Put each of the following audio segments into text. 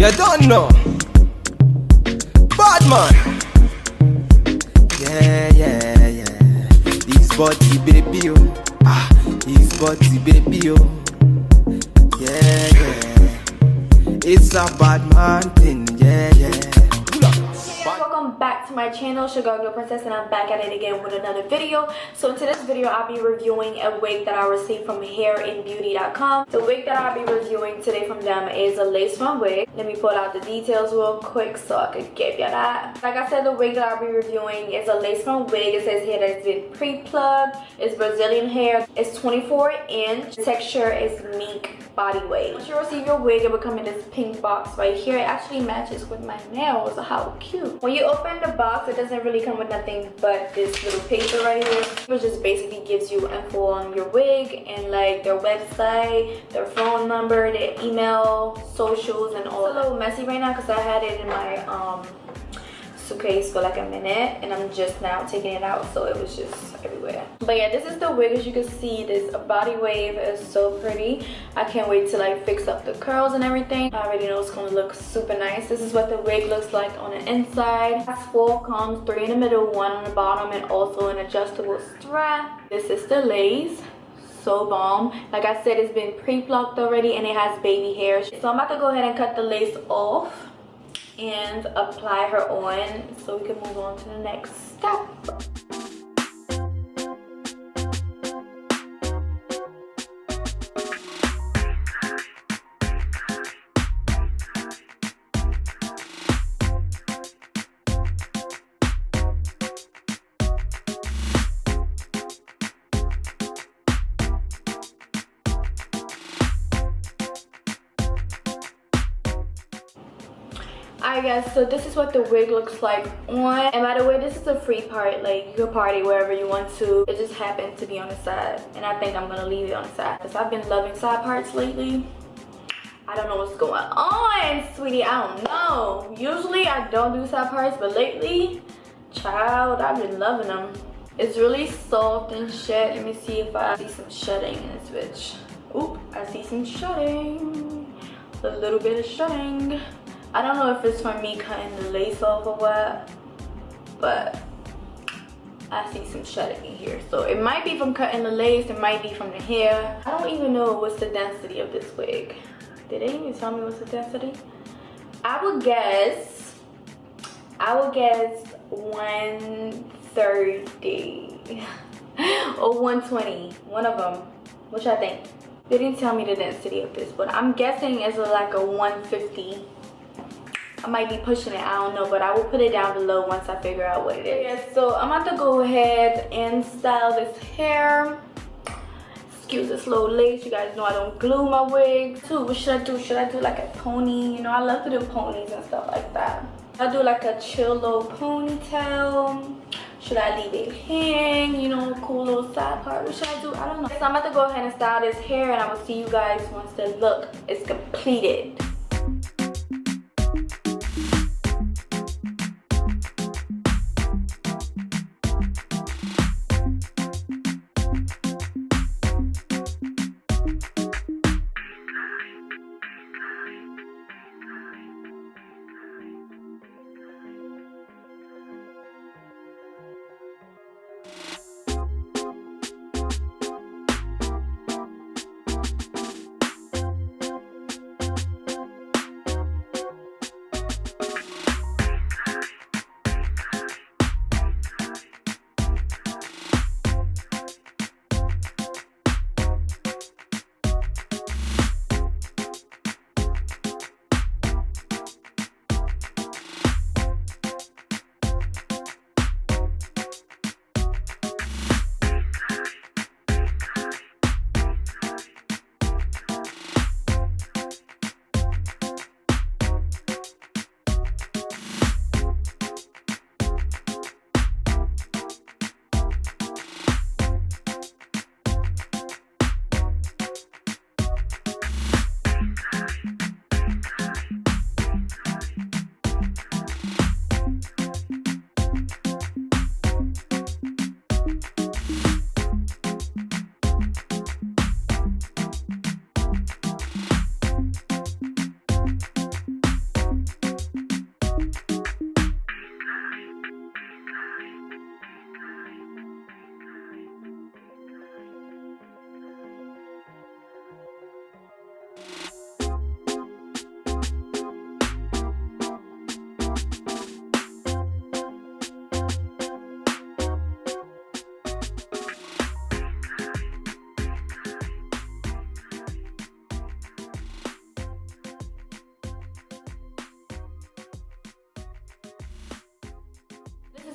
You don't know. Bad man. Yeah, yeah, yeah. This body baby, oh. Ah, this body baby, oh. Yeah, yeah. It's a bad man thing, yeah, yeah. Welcome back to my channel, Sugar Girl Princess, and I'm back at it again with another video. So in today's video, I'll be reviewing a wig that I received from Hairinbeauty.com. The wig that I'll be reviewing today from them is a lace front wig. Let me pull out the details real quick so I can give you that. Like I said, the wig that I'll be reviewing is a lace front wig. It says here that it's been pre-plugged. It's Brazilian hair. It's 24-inch. The texture is mink body wave. Once you receive your wig, it will come in this pink box right here. It actually matches with my nails. How cute. When you open the box, it doesn't really come with nothing but this little paper right here, which just basically gives you info on your wig and like their website, their phone number, their email, socials, and all. It's a little messy right now because I had it in my suitcase for like a minute and I'm just now taking it out, so it was just everywhere. But yeah, this is the wig. As you can see, this body wave is so pretty. I can't wait to like fix up the curls and everything. I already know it's gonna look super nice. This is what the wig looks like on the inside. It has 4 combs, 3 in the middle, 1 on the bottom, and also an adjustable strap. This is the lace. So bomb. Like I said, it's been pre-plucked already and it has baby hair. So I'm about to go ahead and cut the lace off and apply her on so we can move on to the next step. Alright guys, so this is what the wig looks like on. And by the way, this is a free part. Like, you can party wherever you want to. It just happened to be on the side, and I think I'm gonna leave it on the side because I've been loving side parts lately. I don't know what's going on, sweetie. I don't know. Usually I don't do side parts, but lately, child, I've been loving them. It's really soft and shit. Let me see if I see some shedding in this bitch. Oop, I see some shedding. A little bit of shedding. I don't know if it's from me cutting the lace off or what, but I see some shedding in here. So it might be from cutting the lace, it might be from the hair. I don't even know what's the density of this wig. Did they even tell me what's the density? I would guess 130 or 120, one of them. Which I think. They didn't tell me the density of this, but I'm guessing it's like a 150. I might be pushing it, I don't know, but I will put it down below once I figure out what it is. Yeah, so I'm about to go ahead and style this hair. Excuse this little lace. You guys know I don't glue my wig. Too, what should I do? Should I do like a pony? You know, I love to do ponies and stuff like that. I'll do like a chill little ponytail. Should I leave it hang? You know, cool little side part. What should I do? I don't know. So I'm about to go ahead and style this hair, and I will see you guys once the look is completed.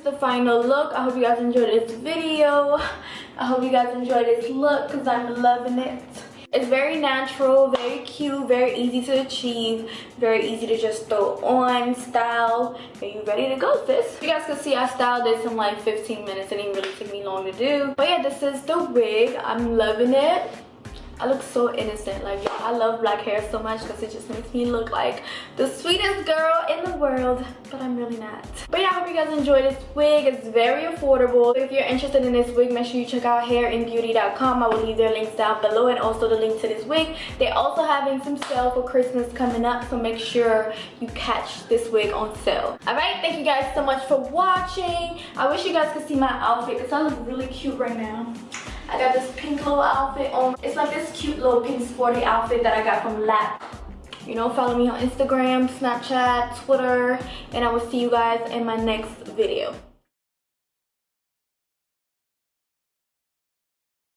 the final look. I hope you guys enjoyed this video. I hope you guys enjoyed this look because I'm loving it. It's very natural, very cute, very easy to achieve, very easy to just throw on, style. Are you ready to go, sis? You guys can see I styled this in like 15 minutes. It didn't really take me long to do. But yeah, this is the wig. I'm loving it. I look so innocent. Like, y'all, I love black hair so much because it just makes me look like the sweetest girl in the world, but I'm really not. But yeah, I hope you guys enjoyed this wig. It's very affordable. If you're interested in this wig, make sure you check out Hairinbeauty.com. I will leave their links down below and also the link to this wig. They're also having some sale for Christmas coming up, so make sure you catch this wig on sale. Alright, thank you guys so much for watching. I wish you guys could see my outfit because I look really cute right now. I got this pink little outfit on. It's like this cute little pink sporty outfit that I got from Lap. You know, follow me on Instagram, Snapchat, Twitter, and I will see you guys in my next video.